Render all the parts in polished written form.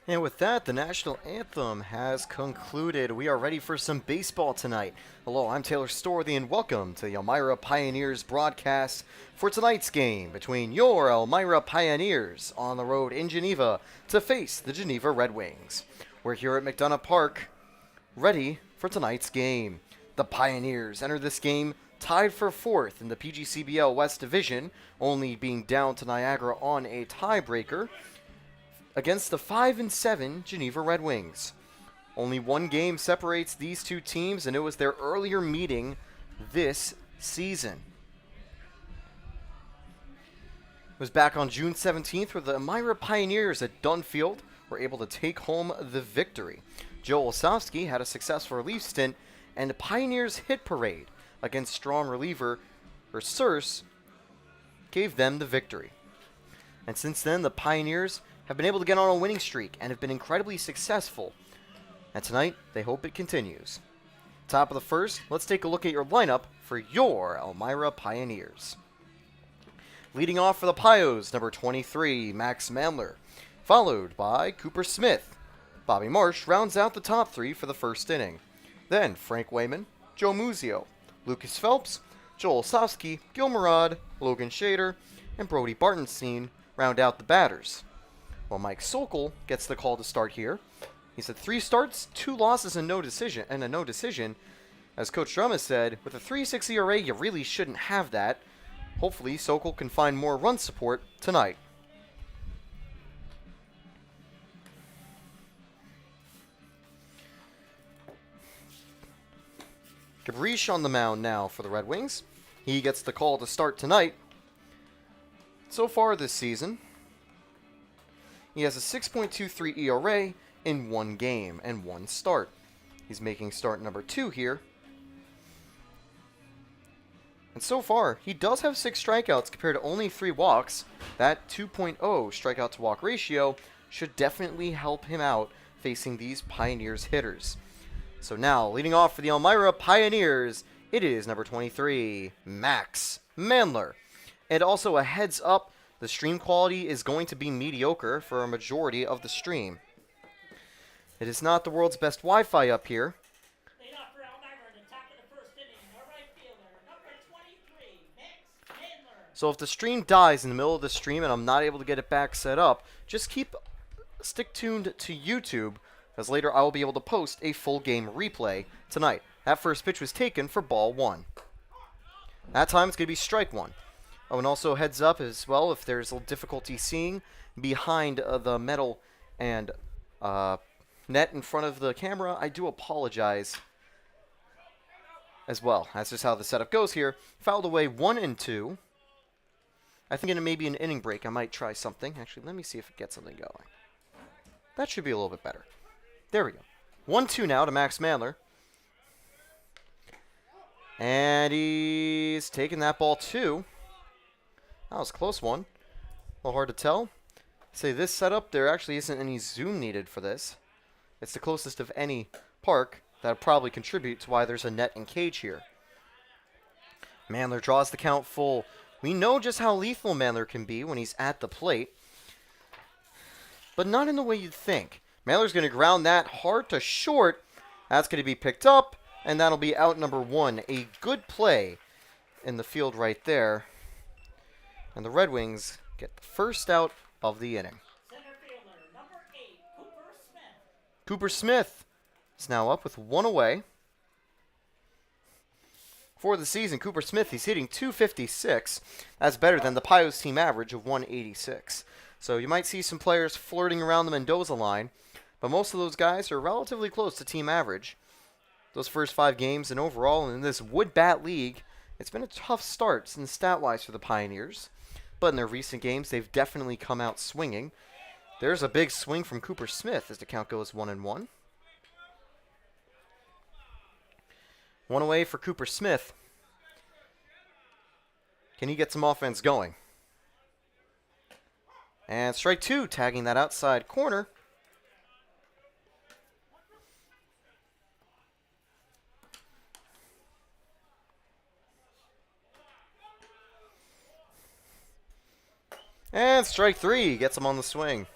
And with that, the national anthem has concluded. We are ready for some baseball tonight. Hello, I'm Taylor Storthy, and welcome to the Elmira Pioneers broadcast for tonight's game between your Elmira Pioneers on the road in Geneva to face the Geneva Red Wings. We're here at McDonough Park, ready for tonight's game. The Pioneers enter this game tied for fourth in the PGCBL West Division, only being down to Niagara on a tiebreaker against the 5-7 Geneva Red Wings. Only one game separates these two teams, and it was their earlier meeting this season. It was back on June 17th where the Elmira Pioneers at Dunfield were able to take home the victory. Joe Olsowski had a successful relief stint, and the Pioneers' hit parade against strong reliever Circe gave them the victory. And since then, the Pioneers have been able to get on a winning streak and have been incredibly successful. And tonight, they hope it continues. Top of the first, let's take a look at your lineup for your Elmira Pioneers. Leading off for the Pios, number 23, Max Mandler, followed by Cooper Smith. Bobby Marsh rounds out the top three for the first inning. Then Frank Wayman, Joe Muzio, Lucas Phelps, Joel Sofsky, Gil Murad, Logan Shader, and Brody Bartenstein round out the batters. Well, Mike Sokol gets the call to start here. He's had 3 starts, 2 losses, and a no decision. As Coach Drum has said, with a 3.6 ERA, you really shouldn't have that. Hopefully, Sokol can find more run support tonight. Gabrish on the mound now for the Red Wings. He gets the call to start tonight. So far this season, he has a 6.23 ERA in 1 game and 1 start. He's making start number 2 here. And so far, he does have 6 strikeouts compared to only 3 walks. That 2.0 strikeout to walk ratio should definitely help him out facing these Pioneers hitters. So now, leading off for the Elmira Pioneers, it is number 23, Max Mandler. And also a heads up, the stream quality is going to be mediocre for a majority of the stream. It is not the world's best Wi-Fi up here. So if the stream dies in the middle of the stream and I'm not able to get it back set up, just stick tuned to YouTube, as later I will be able to post a full game replay tonight. That first pitch was taken for ball 1. That time it's going to be strike 1. Oh, and also heads up as well, if there's a little difficulty seeing behind the metal and net in front of the camera, I do apologize as well. That's just how the setup goes here. Fouled away 1 and 2. I think in maybe an inning break I might try something. Actually, let me see if it gets something going. That should be a little bit better. There we go. 1-2 now to Max Mandler. And he's taking that ball 2. That was a close one. A little hard to tell. Say this setup, there actually isn't any zoom needed for this. It's the closest of any park that would probably contribute to why there's a net and cage here. Mandler draws the count full. We know just how lethal Mandler can be when he's at the plate, but not in the way you'd think. Mandler's going to ground that hard to short. That's going to be picked up, and that'll be out number 1. A good play in the field right there. And the Red Wings get the first out of the inning. Center fielder, number 8, Cooper Smith. Cooper Smith is now up with 1 away. For the season, Cooper Smith, he's hitting .256. That's better than the Pios team average of .186. So you might see some players flirting around the Mendoza line, but most of those guys are relatively close to team average. Those first 5 games and overall in this wood bat league, it's been a tough start since stat-wise for the Pioneers. But in their recent games, they've definitely come out swinging. There's a big swing from Cooper Smith as the count goes 1-1. 1 away for Cooper Smith. Can he get some offense going? And strike 2, tagging that outside corner. And strike 3 gets him on the swing.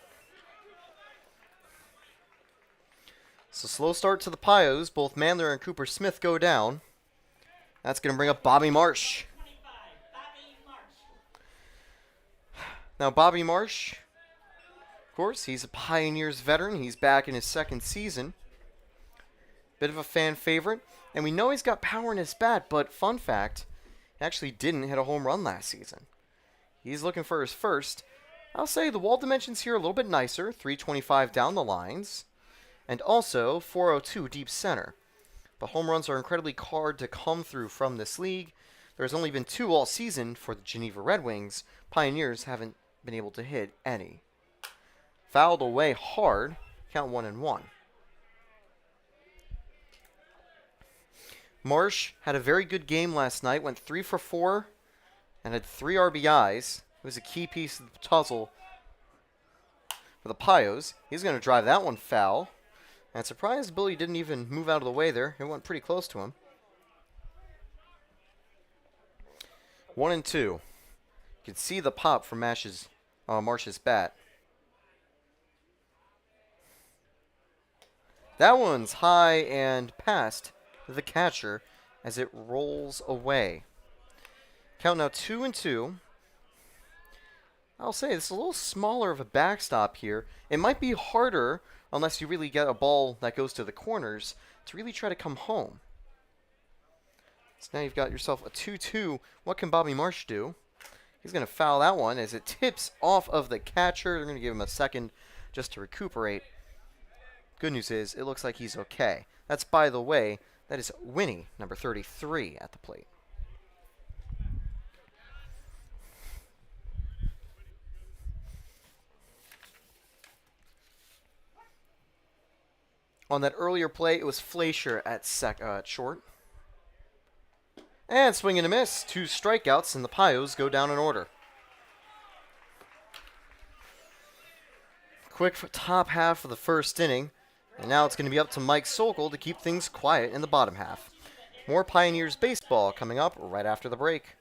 So slow start to the Pios. Both Mandler and Cooper Smith go down. That's going to bring up Bobby Marsh. 25, Bobby Marsh. Now Bobby Marsh, of course, he's a Pioneers veteran. He's back in his second season. Bit of a fan favorite. And we know he's got power in his bat, but fun fact, he actually didn't hit a home run last season. He's looking for his first. I'll say the wall dimensions here are a little bit nicer. 325 down the lines. And also 402 deep center. But home runs are incredibly hard to come through from this league. There's only been 2 all season for the Geneva Red Wings. Pioneers haven't been able to hit any. Fouled away hard. Count 1-1. Marsh had a very good game last night. Went 3 for 4 and had 3 RBIs. It was a key piece of the puzzle for the Pios. He's going to drive that one foul. And surprised Billy didn't even move out of the way there. It went pretty close to him. 1-2. You can see the pop from Marsh's bat. That one's high and past the catcher as it rolls away. Count now 2-2. I'll say it's a little smaller of a backstop here. It might be harder, unless you really get a ball that goes to the corners, to really try to come home. So now you've got yourself a 2-2. What can Bobby Marsh do? He's going to foul that one as it tips off of the catcher. They're going to give him a second just to recuperate. Good news is, it looks like he's okay. That's, by the way, that is Winnie, number 33, at the plate. On that earlier play, it was Fleischer at short. And swing and a miss. 2 strikeouts, and the Pios go down in order. Quick top half of the first inning. And now it's going to be up to Mike Sokol to keep things quiet in the bottom half. More Pioneers baseball coming up right after the break.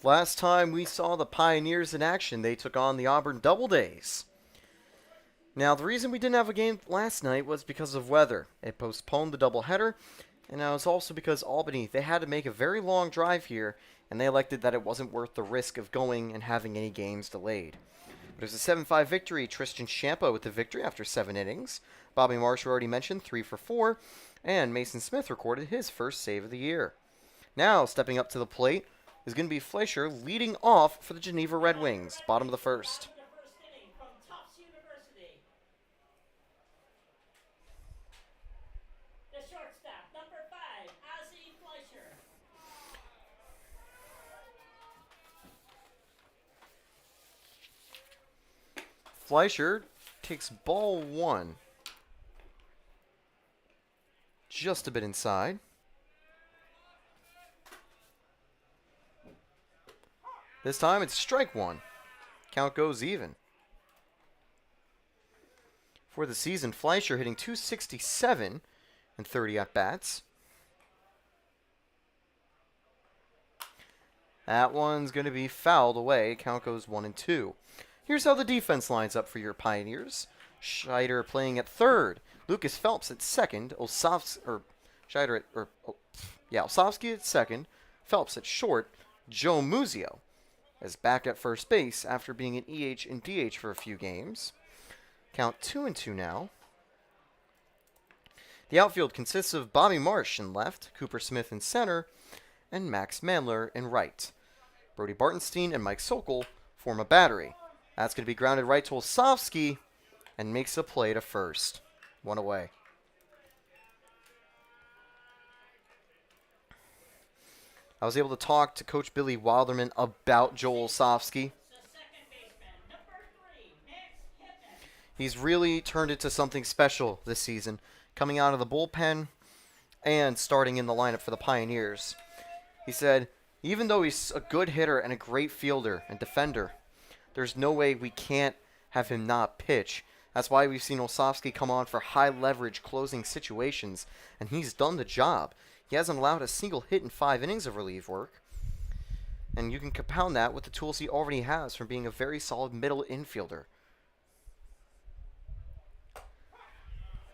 Last time we saw the Pioneers in action, they took on the Auburn Double Days. Now, the reason we didn't have a game last night was because of weather. It postponed the doubleheader, and it was also because Albany, they had to make a very long drive here, and they elected that it wasn't worth the risk of going and having any games delayed. But it was a 7-5 victory. Tristan Champa with the victory after 7 innings. Bobby Marsh, already mentioned, 3 for 4, and Mason Smith recorded his first save of the year. Now, stepping up to the plate is going to be Fleischer leading off for the Geneva Red Wings, bottom of the first. The first inning from Tufts University. The shortstop, number 5, Ozzie Fleischer. Fleischer takes ball 1 just a bit inside. This time it's strike 1. Count goes even. For the season, Fleischer hitting .267 and 30 at-bats. That one's going to be fouled away. Count goes 1-2. Here's how the defense lines up for your Pioneers. Scheider playing at third. Lucas Phelps at second. Osofsky at second. Phelps at short. Joe Muzio is back at first base after being an EH and DH for a few games. Count 2-2 now. The outfield consists of Bobby Marsh in left, Cooper Smith in center, and Max Mandler in right. Brody Bartenstein and Mike Sokol form a battery. That's going to be grounded right to Osofsky and makes a play to first. One away. I was able to talk to Coach Billy Wilderman about Joel Osofsky. The second baseman, number 3, Max Hipman. He's really turned into something special this season, coming out of the bullpen and starting in the lineup for the Pioneers. He said, even though he's a good hitter and a great fielder and defender, there's no way we can't have him not pitch. That's why we've seen Osofsky come on for high leverage closing situations, and he's done the job. He hasn't allowed a single hit in 5 innings of relief work. And you can compound that with the tools he already has from being a very solid middle infielder.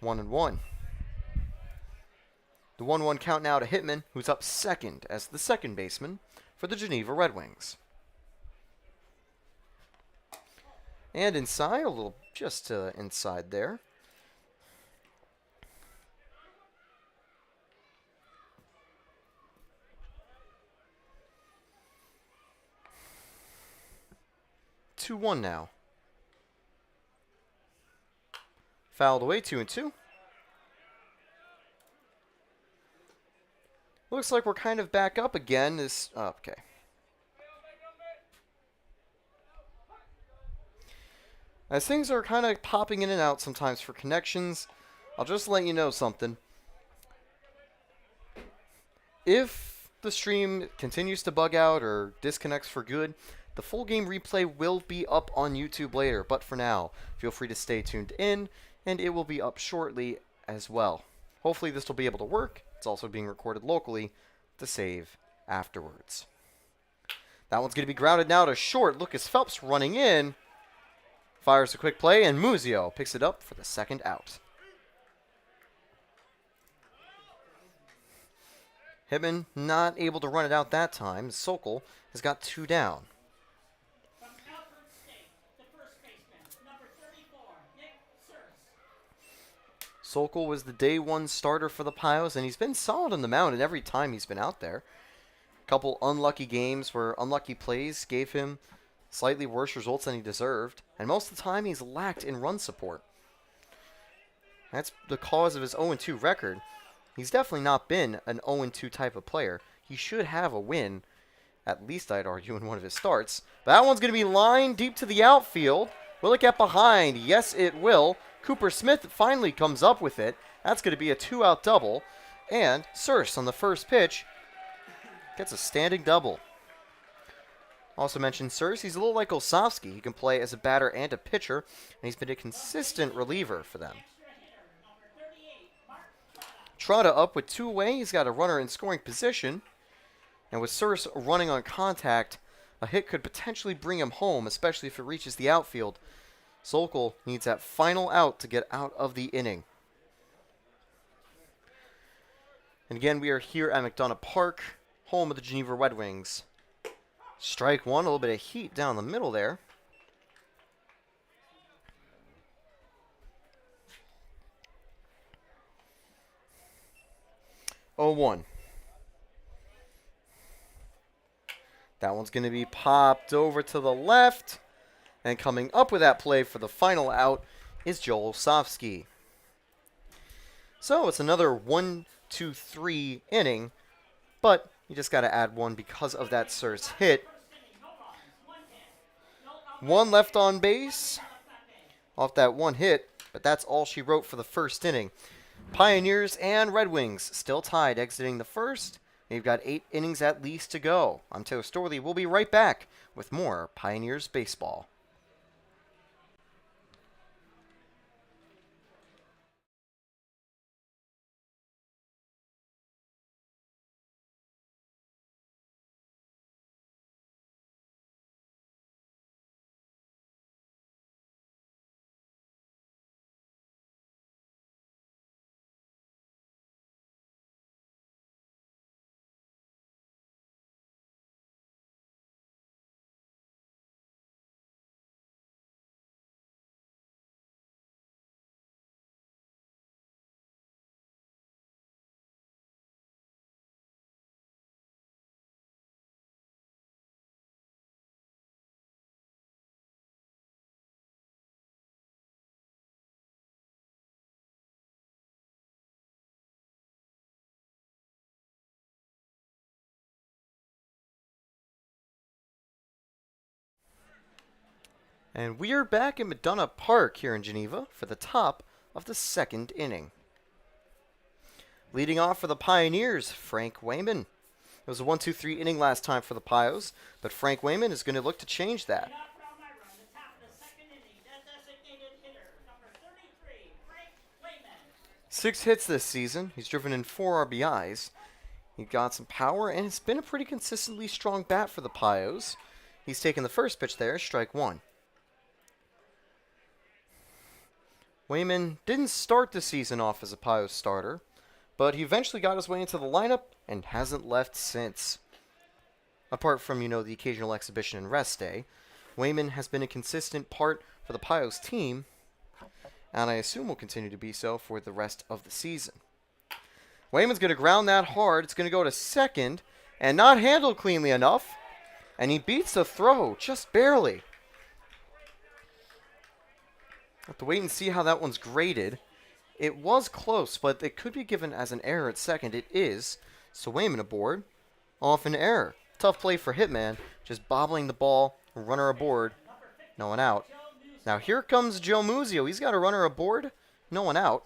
1-1. The 1-1 count now to Hitman, who's up second as the second baseman for the Geneva Red Wings. And inside, a little just inside there. Two one now. Fouled away, 2-2. Looks like we're kind of back up again. Okay. As things are kind of popping in and out sometimes for connections, I'll just let you know something. If the stream continues to bug out or disconnects for good, the full game replay will be up on YouTube later. But for now, feel free to stay tuned in, and it will be up shortly as well. Hopefully this will be able to work. It's also being recorded locally to save afterwards. That one's going to be grounded now to short. Lucas Phelps running in. Fires a quick play, and Muzio picks it up for the second out. Hitman not able to run it out that time. Sokol has got 2 down. From Alfred State, the first baseman, number 34, Nick Surse. Sokol was the day 1 starter for the Pios, and he's been solid on the mound in every time he's been out there. A couple unlucky games where unlucky plays gave him slightly worse results than he deserved, and most of the time he's lacked in run support. That's the cause of his 0-2 record. He's definitely not been an 0-2 type of player. He should have a win, at least I'd argue, in one of his starts. But that one's going to be lined deep to the outfield. Will it get behind? Yes, it will. Cooper Smith finally comes up with it. That's going to be a 2-out double. And Surse on the first pitch gets a standing double. Also mentioned Surse, he's a little like Osofsky. He can play as a batter and a pitcher, and he's been a consistent reliever for them. Extra hitter, number 38, Mark Trotta. Trotta up with 2 away. He's got a runner in scoring position. And with Surse running on contact, a hit could potentially bring him home, especially if it reaches the outfield. Sokol needs that final out to get out of the inning. And again, we are here at McDonough Park, home of the Geneva Red Wings. Strike 1, a little bit of heat down the middle there. Oh, 1. That one's going to be popped over to the left. And coming up with that play for the final out is Joel Osofsky. So it's another 1-2-3 inning, but you just got to add 1 because of that Surse hit. One left on base off that 1 hit, but that's all she wrote for the first inning. Pioneers and Red Wings still tied exiting the first. They've got 8 innings at least to go. I'm Taylor Storley. We'll be right back with more Pioneers baseball. And we are back in Madonna Park here in Geneva for the top of the second inning. Leading off for the Pioneers, Frank Wayman. It was a 1-2-3 inning last time for the Pios, but Frank Wayman is going to look to change that. Now for Elmira in the top of the second inning, the designated hitter, number 33, Frank Wayman. 6 hits this season. He's driven in 4 RBIs. He got some power, and it's been a pretty consistently strong bat for the Pios. He's taken the first pitch there, strike 1. Wayman didn't start the season off as a Pios starter, but he eventually got his way into the lineup and hasn't left since. Apart from, the occasional exhibition and rest day, Wayman has been a consistent part for the Pios team, and I assume will continue to be so for the rest of the season. Wayman's going to ground that hard. It's going to go to second, and not handled cleanly enough, and he beats the throw just barely. Have to wait and see how that one's graded. It was close, but it could be given as an error at second. It is. So Wayman aboard. Off an error. Tough play for Hitman. Just bobbling the ball. Runner aboard. No one out. Now here comes Joe Muzio. He's got a runner aboard. No one out.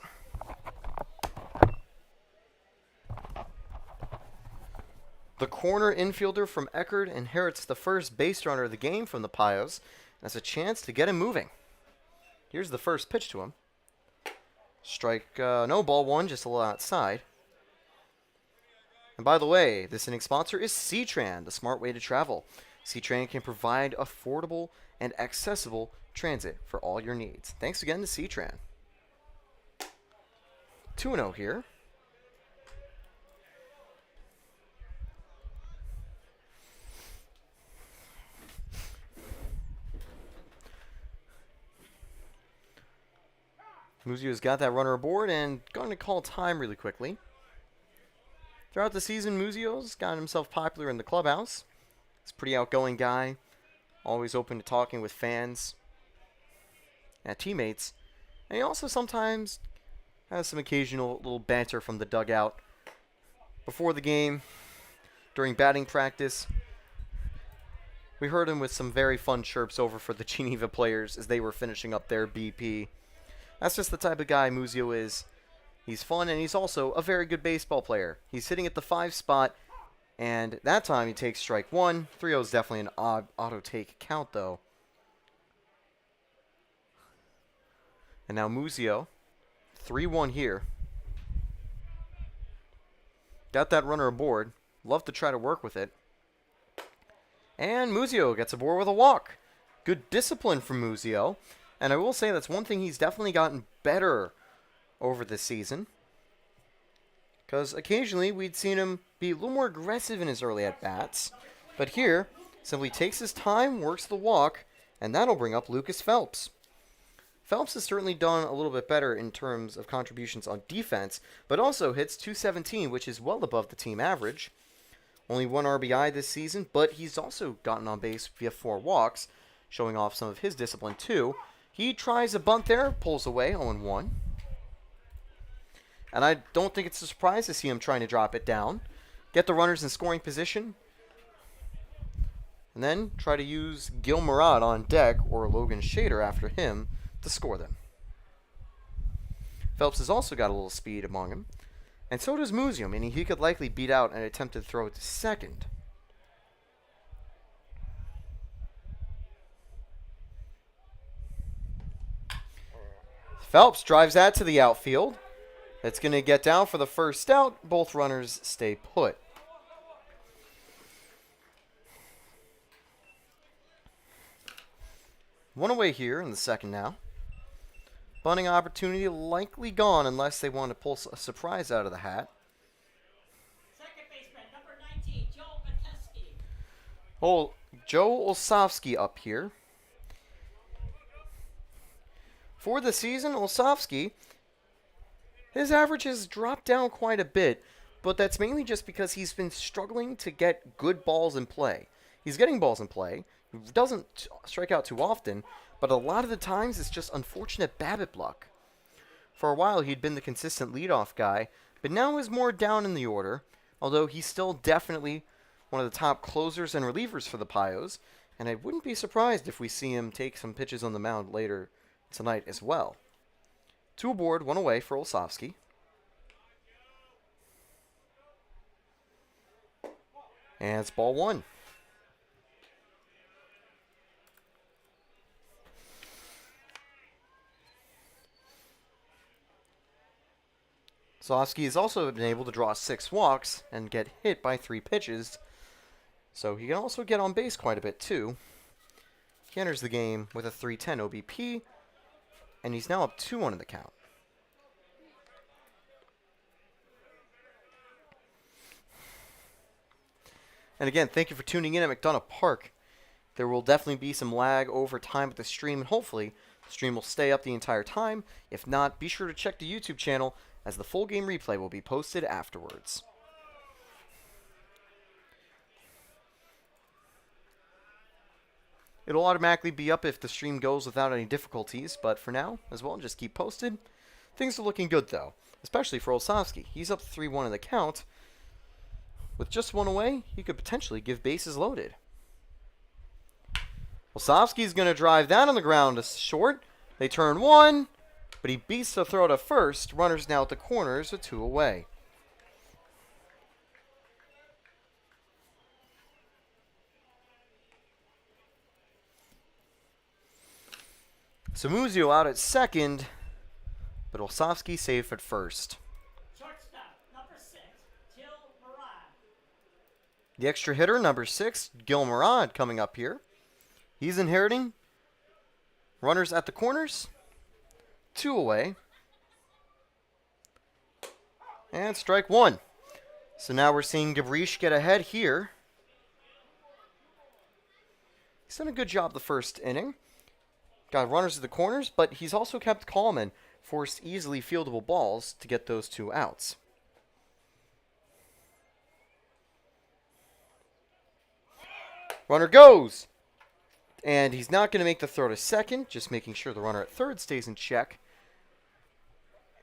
The corner infielder from Eckerd inherits the first base runner of the game from the Pios. That's a chance to get him moving. Here's the first pitch to him. Strike, no, ball 1, just a little outside. And by the way, this inning sponsor is C-Tran, the smart way to travel. C-Tran can provide affordable and accessible transit for all your needs. Thanks again to C-Tran. 2-0 here. Muzio's got that runner aboard and going to call time really quickly. Throughout the season, Muzio's gotten himself popular in the clubhouse. He's a pretty outgoing guy, always open to talking with fans and teammates. And he also sometimes has some occasional little banter from the dugout. Before the game, during batting practice, we heard him with some very fun chirps over for the Geneva players as they were finishing up their BP. That's just the type of guy Muzio is. He's fun, and he's also a very good baseball player. He's hitting at the 5 spot, and that time he takes strike 1. 3-0 is definitely an odd auto-take count, though. And now Muzio, 3-1 here. Got that runner aboard. Love to try to work with it. And Muzio gets aboard with a walk. Good discipline from Muzio. And I will say that's one thing he's definitely gotten better over this season. Because occasionally we'd seen him be a little more aggressive in his early at-bats. But here, simply takes his time, works the walk, and that'll bring up Lucas Phelps. Phelps has certainly done a little bit better in terms of contributions on defense, but also hits .217, which is well above the team average. Only 1 RBI this season, but he's also gotten on base via 4 walks, showing off some of his discipline too. He tries a bunt there, pulls away, 0-1. And I don't think it's a surprise to see him trying to drop it down. Get the runners in scoring position. And then try to use Gil Murat on deck, or Logan Shader after him, to score them. Phelps has also got a little speed among him. And so does Muzio, meaning he could likely beat out an attempted throw to second. Phelps drives that to the outfield. It's going to get down for the first out. Both runners stay put. One away here in the second now. Bunting opportunity likely gone unless they want to pull a surprise out of the hat. Second baseman, number 19, Joe Mateski. Oh, Joe Olsavsky up here. For the season, Olsavsky, his average has dropped down quite a bit, but that's mainly just because he's been struggling to get good balls in play. He's getting balls in play, doesn't strike out too often, but a lot of the times it's just unfortunate BABIP luck. For a while, he'd been the consistent leadoff guy, but now is more down in the order, although he's still definitely one of the top closers and relievers for the Pios. And I wouldn't be surprised if we see him take some pitches on the mound later tonight as well. 2 aboard, 1 away for Olszewski. And it's ball 1. Olszewski has also been able to draw 6 walks and get hit by 3 pitches, so he can also get on base quite a bit too. He enters the game with a 310 OBP, and he's now up 2-1 in the count. And again, thank you for tuning in at McDonough Park. There will definitely be some lag over time with the stream, and hopefully the stream will stay up the entire time. If not, be sure to check the YouTube channel, as the full game replay will be posted afterwards. It'll automatically be up if the stream goes without any difficulties, but for now, as well, just keep posted. Things are looking good, though, especially for Olszewski. He's up 3-1 in the count. With just 1 away, he could potentially give bases loaded. Olszewski's going to drive that on the ground to short. They turn 1, but he beats the throw to first. Runners now at the corners with 2 away. So Muzio out at second, but Olszewski safe at first. Shortstop, number 6, Gil Murad. The extra hitter, number 6, Gil Murad, coming up here. He's inheriting. Runners at the corners. 2 away. And strike 1. So now we're seeing Gabrish get ahead here. He's done a good job the first inning. Got runners at the corners, but he's also kept calm and forced easily fieldable balls to get those 2 outs. Runner goes! And he's not going to make the throw to second, just making sure the runner at third stays in check.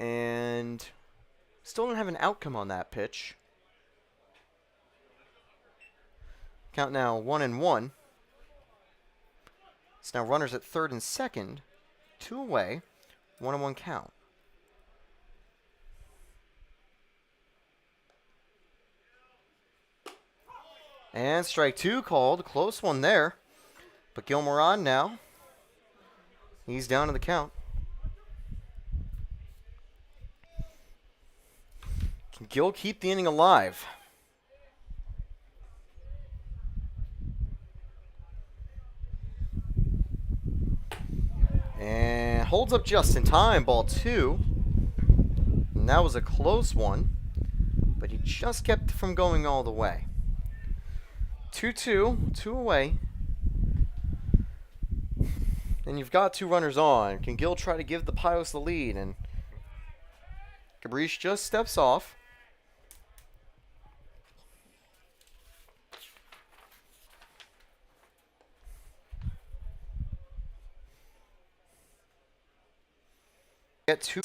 And still don't have an outcome on that pitch. Count now 1-1. So now runners at third and second, 2 away, 1-1 count. And strike 2 called, close one there. But Gil Murad now, he's down to the count. Can Gil keep the inning alive? And holds up just in time, ball 2. And that was a close one, but he just kept from going all the way. 2-2, 2 away. And you've got 2 runners on. Can Gil try to give the Pios the lead? And Gabrish just steps off. Get 2.